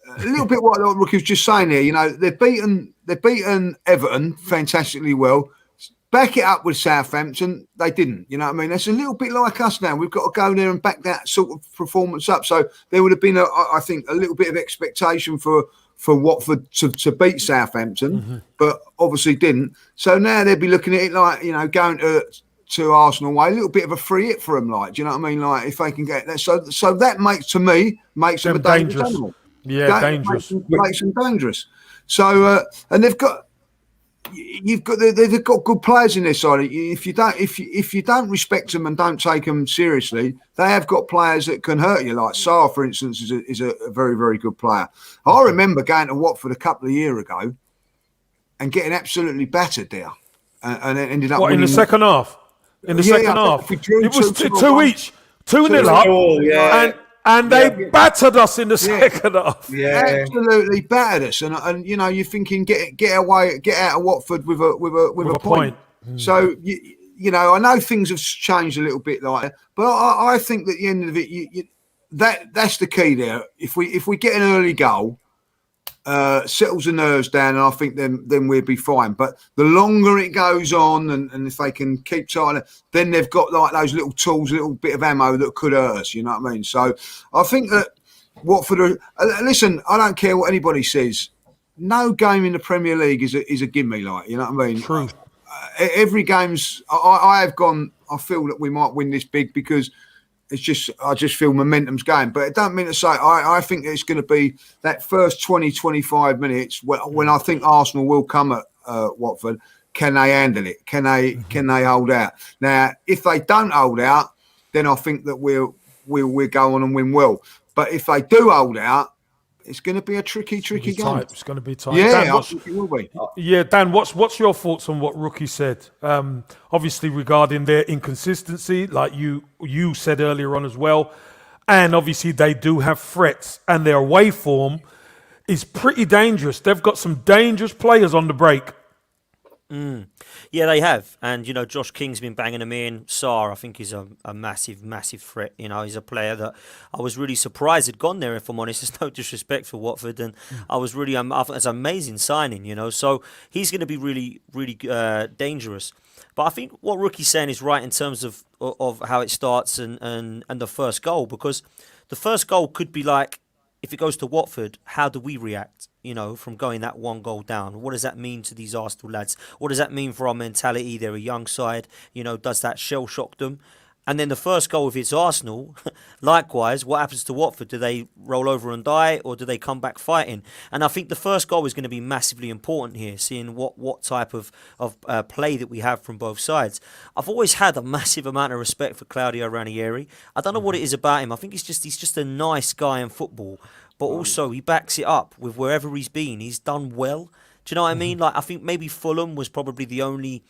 a little bit what Rook was just saying here. They've beaten Everton fantastically well. Back it up with Southampton, they didn't. That's a little bit like us now. We've got to go there and back that sort of performance up. So there would have been, I think, a little bit of expectation for Watford to beat Southampton, but obviously didn't. So now they'll be looking at it like, going to Arsenal away, a little bit of a free hit for them, like, do you know what I mean? Like, if they can get that. So that makes them a dangerous animal. Yeah, dangerous. Makes them dangerous. So, and they've got good players in their side. If you don't respect them and don't take them seriously, they have got players that can hurt you. Like Sarr, for instance, is a very, very good player. I remember going to Watford a couple of years ago and getting absolutely battered there, and it ended up. What, in the second half? In the second half, it was 2 each, 2-0 up, and they battered us in the second half. Yeah, absolutely battered us, and you're thinking get out of Watford with a point. So I know things have changed a little bit like that, but I think that at the end of it, that's the key there. If we get an early goal, settles the nerves down, and I think then we'll be fine. But the longer it goes on, and if they can keep trying, then they've got like those little tools, a little bit of ammo that could hurt us. You know what I mean? So I think that Watford listen, I don't care what anybody says. No game in the Premier League is a gimme, like, you know what I mean? True. every game's. I have gone. I feel that we might win this big because I just feel momentum's going. But it don't mean to say I think it's going to be that first 20, 25 minutes when I think Arsenal will come at Watford. Can they handle it? Can they hold out? Now, if they don't hold out, then I think that we'll go on and win well. But if they do hold out, it's going to be a tricky game. It's going to be tight. Yeah, Dan, I think it will be. Yeah, Dan, what's your thoughts on what Rookie said? Obviously regarding their inconsistency, like you said earlier on as well, and obviously they do have threats, and their away form is pretty dangerous. They've got some dangerous players on the break. Yeah, they have. And, Josh King's been banging them in. Sarr, I think, is a massive, massive threat. He's a player that I was really surprised had gone there, if I'm honest. There's no disrespect for Watford. And I was really, I think it's an amazing signing, So he's going to be really, really dangerous. But I think what Rookie's saying is right in terms of how it starts and the first goal. Because the first goal could be like, if it goes to Watford, how do we react? From going that one goal down. What does that mean to these Arsenal lads? What does that mean for our mentality? They're a young side. Does that shell shock them? And then the first goal, if it's Arsenal, likewise, what happens to Watford? Do they roll over and die, or do they come back fighting? And I think the first goal is going to be massively important here, seeing what type of play that we have from both sides. I've always had a massive amount of respect for Claudio Ranieri. I don't know what it is about him. I think he's just a nice guy in football. But also, he backs it up with wherever he's been. He's done well. Do you know what I mean? Like, I think maybe Fulham was probably the only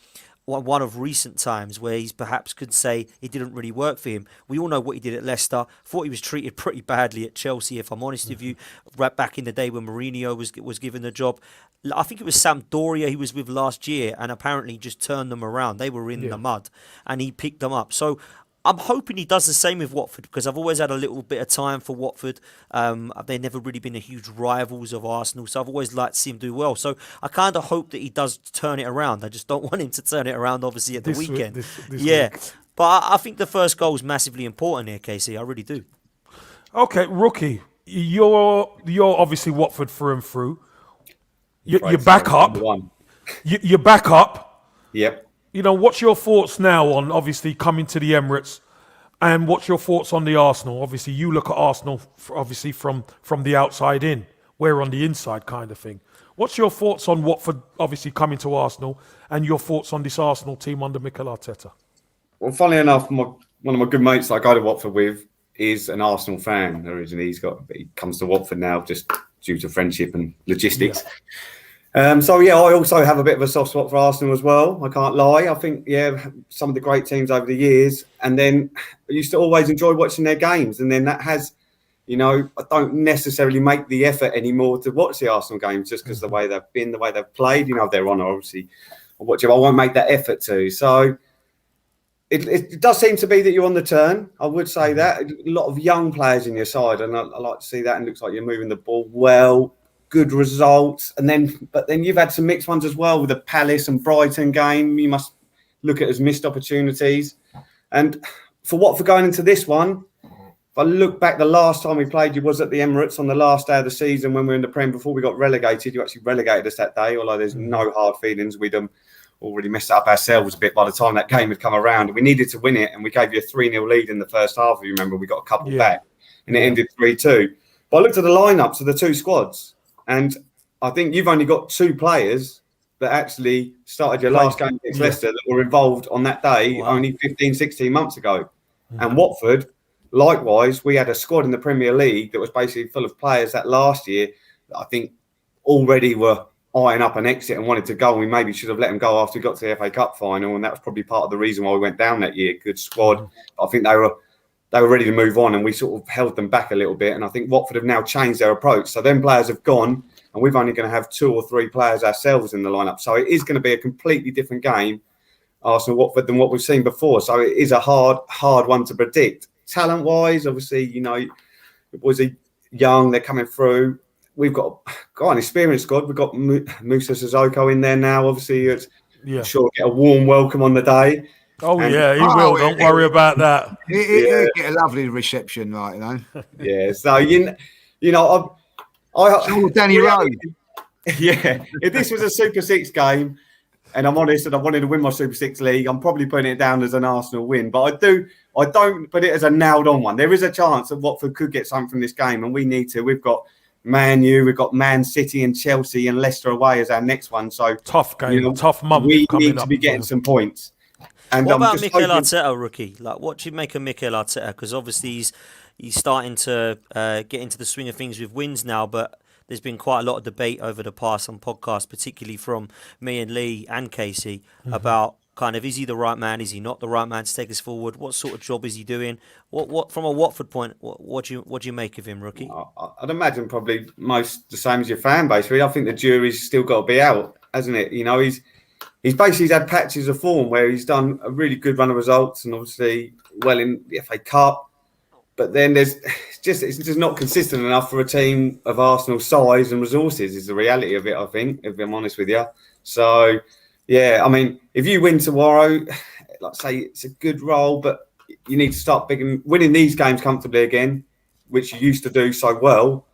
one of recent times where he's perhaps could say it didn't really work for him. We all know what he did at Leicester. Thought he was treated pretty badly at Chelsea, if I'm honest with you. Right back in the day when Mourinho was given the job. I think it was Sampdoria he was with last year, and apparently just turned them around. They were in the mud, and he picked them up. So I'm hoping he does the same with Watford, because I've always had a little bit of time for Watford. They've never really been a huge rivals of Arsenal, so I've always liked to see him do well. So I kind of hope that he does turn it around. I just don't want him to turn it around, obviously, at the weekend. This week. Week. But I think the first goal is massively important here, Casey. I really do. Okay, Rookie, you're obviously Watford through and through. You're back up. You're back up. Yep. What's your thoughts now on obviously coming to the Emirates, and what's your thoughts on the Arsenal? Obviously, you look at Arsenal obviously from the outside in. We're on the inside kind of thing. What's your thoughts on Watford obviously coming to Arsenal, and your thoughts on this Arsenal team under Mikel Arteta? Well, funnily enough, one of my good mates that I go to Watford with is an Arsenal fan originally. He comes to Watford now just due to friendship and logistics. Yeah. I also have a bit of a soft spot for Arsenal as well. I can't lie. I think, some of the great teams over the years. And then I used to always enjoy watching their games. And then that has, I don't necessarily make the effort anymore to watch the Arsenal games just because the way they've been, the way they've played. They're on, obviously. I watch it. I won't make that effort to. So it does seem to be that you're on the turn. I would say that. A lot of young players in your side. And I like to see that. And it looks like you're moving the ball well. Good results, but then you've had some mixed ones as well with the Palace and Brighton game. You must look at as missed opportunities. And for Watford going into this one, if I look back, the last time we played you was at the Emirates on the last day of the season when we were in the Prem before we got relegated. You actually relegated us that day, although there's no hard feelings. We'd already messed it up ourselves a bit by the time that game had come around. We needed to win it, and we gave you a 3-0 lead in the first half. If you remember, we got a couple back, and it ended 3-2. But I looked at the lineups of the two squads. And I think you've only got two players that actually started your last game against Leicester that were involved on that day only 15, 16 months ago. And Watford, likewise, we had a squad in the Premier League that was basically full of players that last year that I think already were eyeing up an exit and wanted to go. And we maybe should have let them go after we got to the FA Cup final. And that was probably part of the reason why we went down that year. Good squad. I think they were ready to move on, and we sort of held them back a little bit. And I think Watford have now changed their approach. So them players have gone, and we've only going to have 2 or 3 players ourselves in the lineup. So it is going to be a completely different game, Arsenal-Watford, than what we've seen before. So it is a hard one to predict. Talent-wise, obviously, the boys are young, they're coming through. We've got an experienced squad. We've got Musa Sissoko in there now. Obviously, I'm sure get a warm welcome on the day. Oh, he will. Don't worry about that. He'll get a lovely reception, right? Yeah. So Danny Rowe. Yeah. If this was a Super 6 game, and I'm honest, and I wanted to win my Super Six league. I'm probably putting it down as an Arsenal win, but I don't put it as a nailed on one. There is a chance that Watford could get something from this game, and we need to. We've got Man U, we've got Man City and Chelsea and Leicester away as our next one. So tough game, tough month. We coming need to up. be getting some points. And what I'm about just Mikel hoping... Arteta, Rookie? Like, what do you make of Mikel Arteta? Because obviously he's starting to get into the swing of things with wins now, but there's been quite a lot of debate over the past on podcasts, particularly from me and Lee and Casey, about kind of, is he the right man? Is he not the right man to take us forward? What sort of job is he doing? What from a Watford point? What do you make of him, Rookie? I'd imagine probably most the same as your fan base. Really, I think the jury's still got to be out, hasn't it? You know, he's basically had patches of form where he's done a really good run of results, and obviously well in the FA Cup. But then it's just not consistent enough for a team of Arsenal's size and resources. Is the reality of it, I think, if I'm honest with you. So, yeah, I mean, if you win tomorrow, like say, it's a good role, but you need to start winning these games comfortably again, which you used to do so well,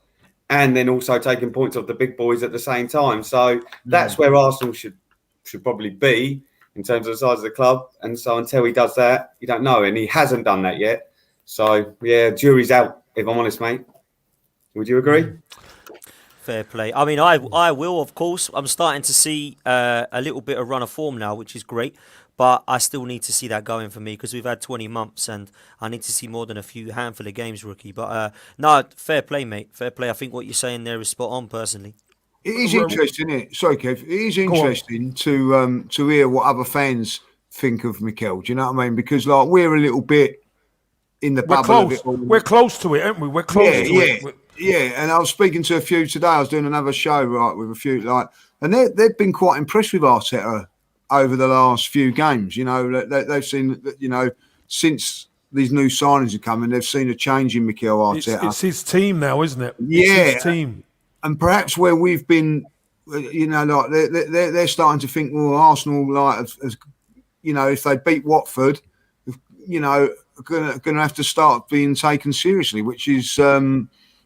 and then also taking points off the big boys at the same time. So that's where Arsenal should probably be in terms of the size of the club. And so until he does that, you don't know, and he hasn't done that yet. So, yeah, jury's out, if I'm honest, mate. Would you agree? Fair play. I mean, I will, of course. I'm starting to see a little bit of run of form now, which is great. But I still need to see that going for me because we've had 20 months and I need to see more than a handful of games, Rookie. But no, fair play, mate. Fair play. I think what you're saying there is spot on, personally. It is interesting, isn't it? Sorry, Kev. It is interesting to hear what other fans think of Mikel. Do you know what I mean? Because like we're a little bit in the bubble of it all. We're close to it, aren't we? We're close to it. Yeah, and I was speaking to a few today. I was doing another show, right, with a few, and they've been quite impressed with Arteta over the last few games. You know, they've seen, you know, since these new signings are coming, they've seen a change in Mikel Arteta. It's his team now, isn't it? Yeah, it's his team. And perhaps where we've been, you know, like they're starting to think, well, Arsenal, like, as you know, if they beat Watford, you know, going to have to start being taken seriously, which is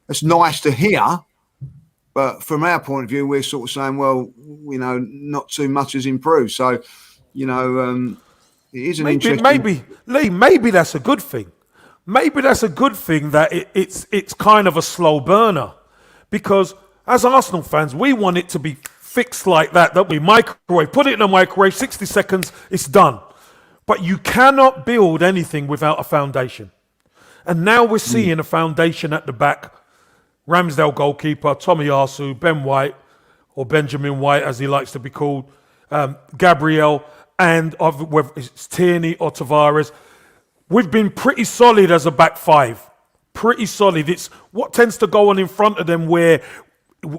it's nice to hear. But from our point of view, we're sort of saying, well, you know, not too much has improved. So, you know, it is an interesting. Maybe that's a good thing. Maybe that's a good thing that it's kind of a slow burner, because as Arsenal fans, we want it to be fixed like that. That we microwave, put it in a microwave, 60 seconds, it's done. But you cannot build anything without a foundation. And now we're seeing a foundation at the back. Ramsdale goalkeeper, Tommy Arsu, Ben White, or Benjamin White as he likes to be called, Gabriel, and whether it's Tierney or Tavares. We've been pretty solid as a back five. Pretty solid. It's what tends to go on in front of them where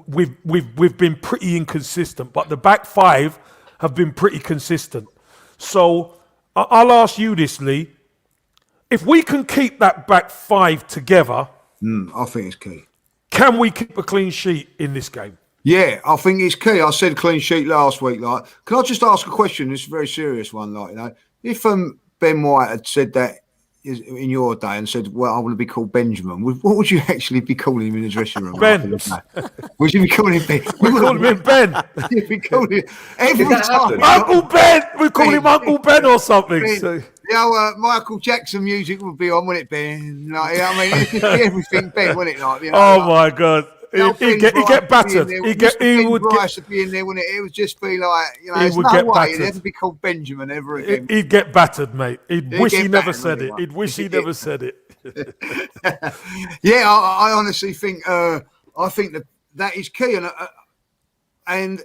we've been pretty inconsistent. But the back five have been pretty consistent. So I'll ask you this, Lee. If we can keep that back five together, I think it's key. Can we keep a clean sheet in this game? Yeah, I think it's key. I said clean sheet last week. Like, can I just ask a question? It's a very serious one. Like, you know, if Ben White had said that in your day and said, "Well, I want to be called Benjamin," what would you actually be calling him in the dressing room? Ben. Would you be calling him Ben? We call him Ben. You'd be calling him every time. Uncle Ben. We call him Uncle Ben or something. Ben. So. You know, Michael Jackson music would be on, wouldn't it, Ben? Like, you know what I mean, it'd just be everything Ben, wouldn't it? Like, you know, my God. He'd get battered. He would be in there, wouldn't it? It would just be like, you know, there's no way he'd ever be called Benjamin ever again. He'd get battered, mate. He'd wish he never said it. He'd wish he never said it. Yeah, I honestly think that is key, and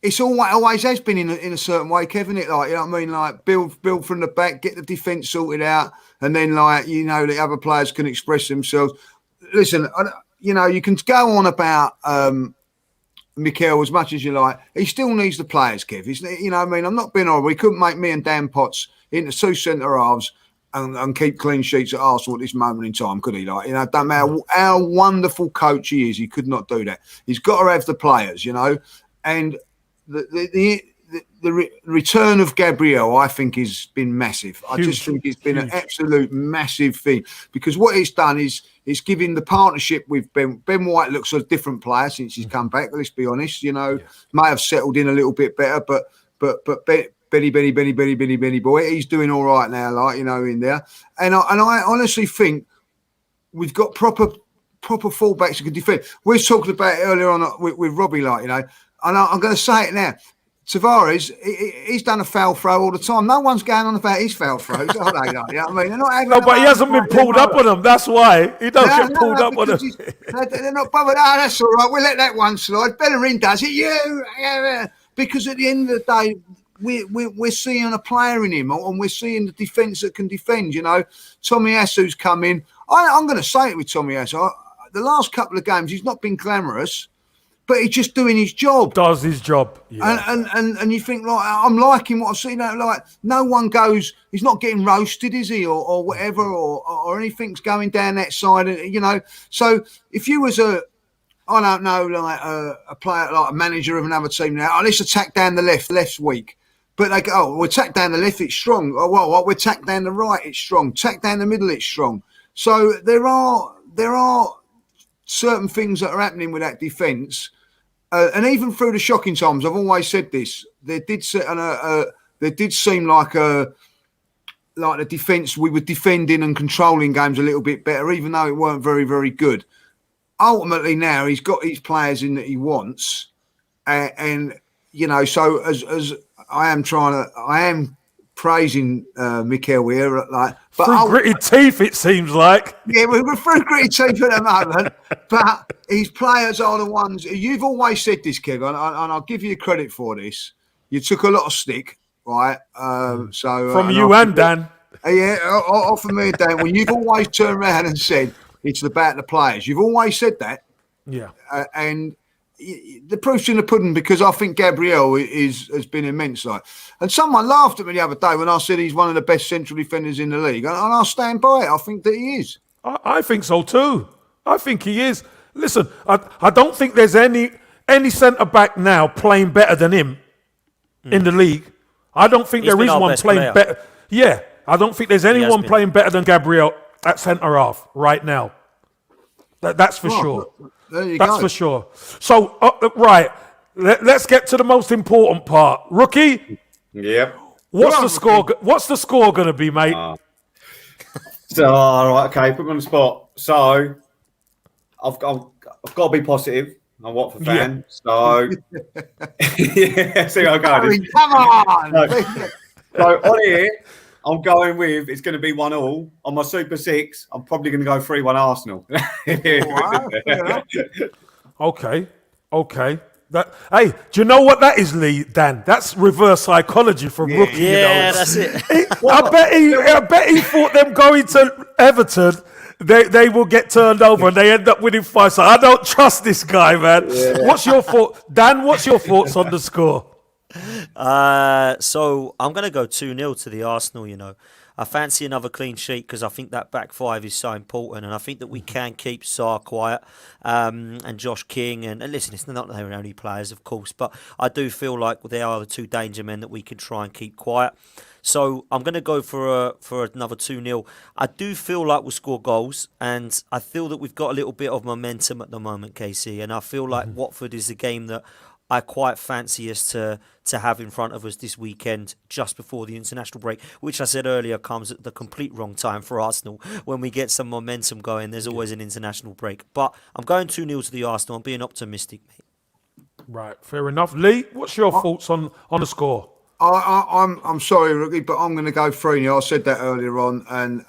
it's always has been in a certain way, Kevin. It like, you know what I mean, like build from the back, get the defence sorted out, and then like, you know, the other players can express themselves. Listen, you know, you can go on about Mikel as much as you like. He still needs the players, Kev. You know what I mean? I'm not being horrible. He couldn't make me and Dan Potts into two centre halves and keep clean sheets at Arsenal at this moment in time, could he? Like, you know, don't matter how wonderful coach he is, he could not do that. He's got to have the players, you know, and the return of Gabriel, I think, has been massive. Huge, I just think it's been an absolute massive thing, because what it's done is it's giving the partnership with Ben White looks a different player since he's come back. Let's be honest, you know, may have settled in a little bit better, but Benny boy, he's doing all right now, like, you know, in there. And I honestly think we've got proper fullbacks who can defend. We were talking about it earlier on with Robbie, like, you know, and I'm going to say it now. Tavares, he's done a foul throw all the time. No one's going on about his foul throws, are they? You know what I mean? They're not having No, but he hasn't been pulled up on them. That's why he don't get pulled up on them. They're not bothered. Oh, that's all right. We'll let that one slide. Bellerin does it. Because at the end of the day, we're seeing a player in him, and we're seeing the defence that can defend. You know, Tommy Asu's come in. I'm going to say it with Tommy Asu. The last couple of games, he's not been glamorous, but he's just doing his job. Does his job. Yeah. And you think, like, I'm liking what I've seen. Like, no one goes, he's not getting roasted, is he? Or whatever, or anything's going down that side, you know. So if you was I don't know, like a player, like a manager of another team now, let's attack down the left's weak. But they go, we'll attack down the left, it's strong. Oh, well, we'll attack down the right, it's strong. Attack down the middle, it's strong. So there are certain things that are happening with that defence. And even through the shocking times, I've always said this. There did seem like the defence, we were defending and controlling games a little bit better, even though it weren't very, very good. Ultimately, now he's got his players in that he wants, and you know. So as I am praising Mikel here, like, but through gritted teeth, it seems like. Yeah, we're through gritted teeth at the moment, but his players are the ones. You've always said this, Kevin, and I'll give you credit for this. You took a lot of stick, right? From you and Dan. Yeah, off of me and Dan. Well, you've always turned around and said it's about the players. You've always said that. Yeah. And the proof's in the pudding, because I think Gabriel has been immense. Like, and someone laughed at me the other day when I said he's one of the best central defenders in the league, and I'll stand by it. I think that he is. I think so too. I think he is. Listen, I don't think there's any centre back now playing better than him in the league. I don't think there is one playing better. Yeah, I don't think there's anyone playing better than Gabriel at centre half right now. That's for sure. That's for sure. So, right, let's get to the most important part. Rookie? Yep. What's the score? What's the score going to be, mate? So, all right, okay, put me on the spot. So, I've got to be positive. I'm a Watford fan, so yeah. See how I go. Come on! So on here, I'm going with it's going to be 1-1. On my Super 6, I'm probably going to go 3-1 Arsenal. Okay. Hey, do you know what that is, Lee? Dan, that's reverse psychology from Rookie. Yeah, you know? that's it. I bet he thought them going to Everton, they will get turned over and they end up winning 5. So I don't trust this guy, man. Yeah. What's your thought, Dan? What's your thoughts on the score? So I'm going to go 2-0 to the Arsenal. You know, I fancy another clean sheet because I think that back five is so important, and I think that we can keep Sarr quiet and Josh King. And listen, it's not their only players, of course, but I do feel like they are the two danger men that we can try and keep quiet. So I'm going to go for another 2-0. I do feel like we'll score goals, and I feel that we've got a little bit of momentum at the moment, KC, and I feel like Watford is a game that I quite fancy us to have in front of us this weekend, just before the international break, which I said earlier comes at the complete wrong time for Arsenal. When we get some momentum going, there's always an international break. But I'm going 2-0 to the Arsenal. I'm being optimistic, mate. Right, fair enough. Lee, what's your thoughts on the score? I'm sorry, Rookie, but I'm going to go 3-0. I said that earlier on, and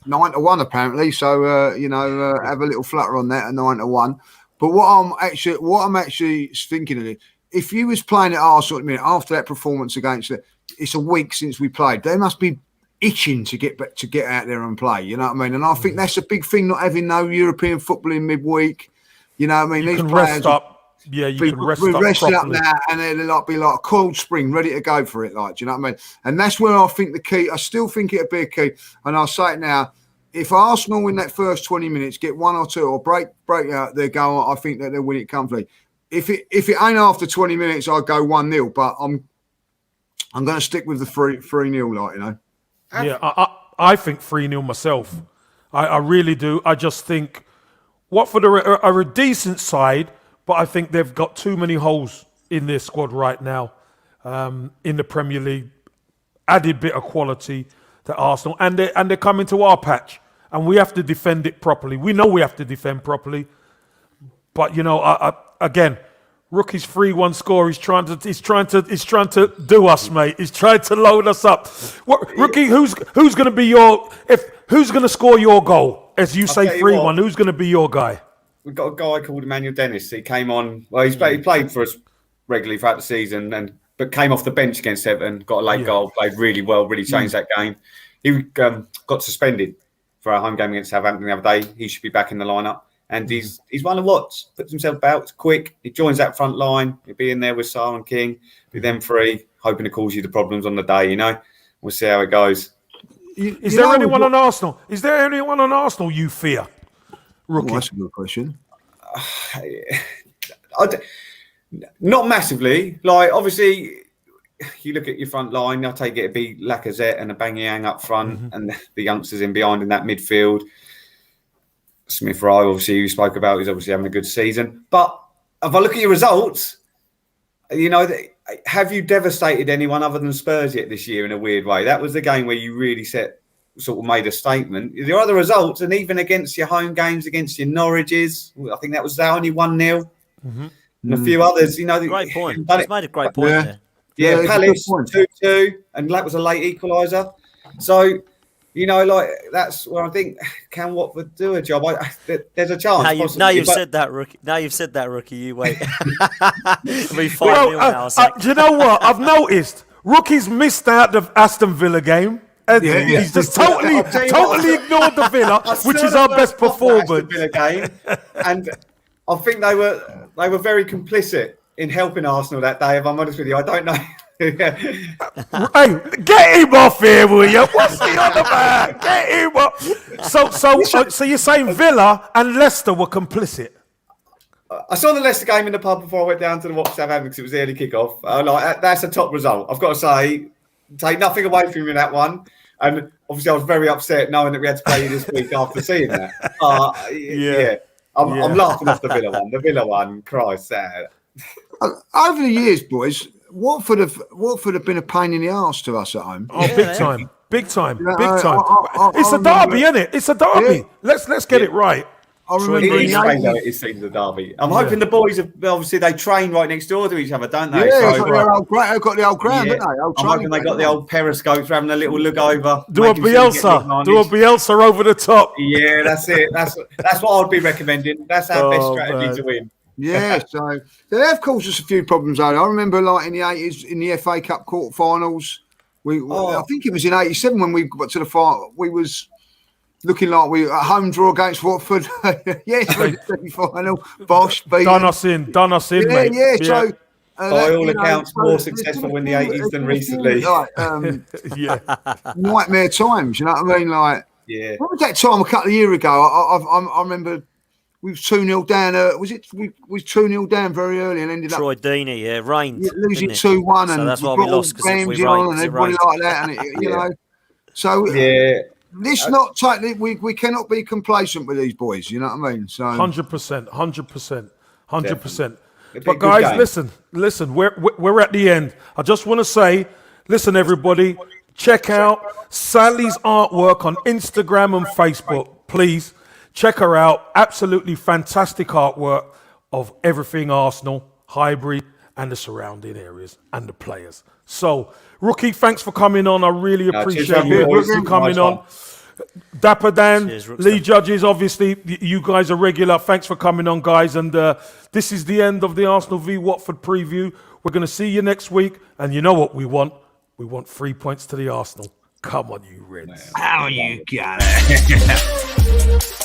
9-1 apparently. So have a little flutter on that, a 9-1. But what I'm actually thinking of it, if you was playing at Arsenal at the minute after that performance against it, it's a week since we played. They must be itching to get out there and play. You know what I mean? And I think that's a big thing, not having no European football in midweek. You know what I mean? You These can players rest up. Yeah, you can rest up resting properly. up now, and they'll be like a cold spring, ready to go for it. Like, do you know what I mean? And that's where I think the key. I still think it'll be a key, and I'll say it now. If Arsenal in that first 20 minutes get 1 or 2 or break out their goal, I think that they'll win it comfortably. If it ain't after 20 minutes, I'll go 1-0. But I'm going to stick with the 3-0, like, you know. Yeah, I think 3-0 myself. I really do. I just think Watford are a decent side, but I think they've got too many holes in their squad right now in the Premier League. Added bit of quality to Arsenal, and they're coming to our patch, and we have to defend it properly. We know we have to defend properly, but again, Rookie's 3-1 score. He's trying to do us, mate. He's trying to load us up. Rookie, who's going to be who's going to score your goal? As you say, 3-1. Who's going to be your guy? We've got a guy called Emmanuel Dennis. He came on. Well, he played for us regularly throughout the season, but came off the bench against Everton. Got a late goal. Played really well. Really changed that game. He got suspended for our home game against Southampton the other day. He should be back in the lineup. And he's one of Watts. Puts himself about. It's quick. He joins that front line. He'll be in there with Sarr and King. Be them three, hoping to cause you the problems on the day. We'll see how it goes. Is there anyone on Arsenal? Is there anyone on Arsenal you fear? Rookie. That's a good question. Not massively. Like, obviously, you look at your front line. I take it to be Lacazette and Aubameyang up front, and the youngsters in behind in that midfield. Smith Rowe, obviously, you spoke about, he's obviously having a good season. But if I look at your results, have you devastated anyone other than Spurs yet this year in a weird way? That was the game where you really sort of made a statement. There are other results, and even against your home games, against your Norwiches, I think that was only 1-0. And a few others, Great point. He's made a great point there. Yeah, Palace 2-2, and that was a late equaliser. So, that's where I think, can Watford do a job? There's a chance. Now you've said that, Rookie. You wait. It'll be 5-0 now. Do you know what? I've noticed Rookie's missed out the Aston Villa game. He's just totally ignored the Villa, which is our best performance. Villa game, and I think they were very complicit in helping Arsenal that day. If I'm honest with you, I don't know. Hey, get him off here, will you? What's he on about? Get him off. So you're saying Villa and Leicester were complicit? I saw the Leicester game in the pub before I went down to the Watford Southampton because it was the early kick-off. That's a top result. I've got to say, take nothing away from you in that one. And obviously, I was very upset knowing that we had to play you this week after seeing that. I'm laughing off the Villa one. The Villa one, Christ. Over the years, boys, Watford have been a pain in the arse to us at home. Oh, big time. It's a derby, isn't it? It's a derby. Yeah. Let's get it right. I remember it is seen as a derby. I'm hoping the boys have obviously they train right next door to each other, don't they? Yeah, they've got the old ground, don't they? I'm hoping they got the old periscopes for having a little look over. Do a Bielsa over the top. Yeah, that's it. That's what I'd be recommending. That's our best strategy to win. Yeah, so they have caused us a few problems. I remember, like in the 80s, in the FA Cup quarterfinals. I think it was in '87 when we got to the final. We was looking like we a home draw against Watford. Yes, semi-final. Bosh, done us in, mate. Yeah. So by all accounts, more successful in the '80s than recently. Nightmare times. You know what I mean? Like, what was that time a couple of years ago? I remember. We was 2-0 down. We was 2-0 down very early and ended Troy up. Deeney, rained. Losing 2-1, and that's why we lost because we rained. And everybody like that, and So this not tightly. We cannot be complacent with these boys. You know what I mean? So 100%. But guys, listen. We're at the end. I just want to say, listen, everybody, check out Sally's artwork on Instagram and Facebook, please. Check her out. Absolutely fantastic artwork of everything Arsenal, Highbury, and the surrounding areas and the players. So, Rookie, thanks for coming on. I really appreciate you coming on. Dapper Dan, Lee Judges, obviously, you guys are regular. Thanks for coming on, guys. And this is the end of the Arsenal v Watford preview. We're going to see you next week. And you know what we want? We want 3 points to the Arsenal. Come on, you Reds. How you got it?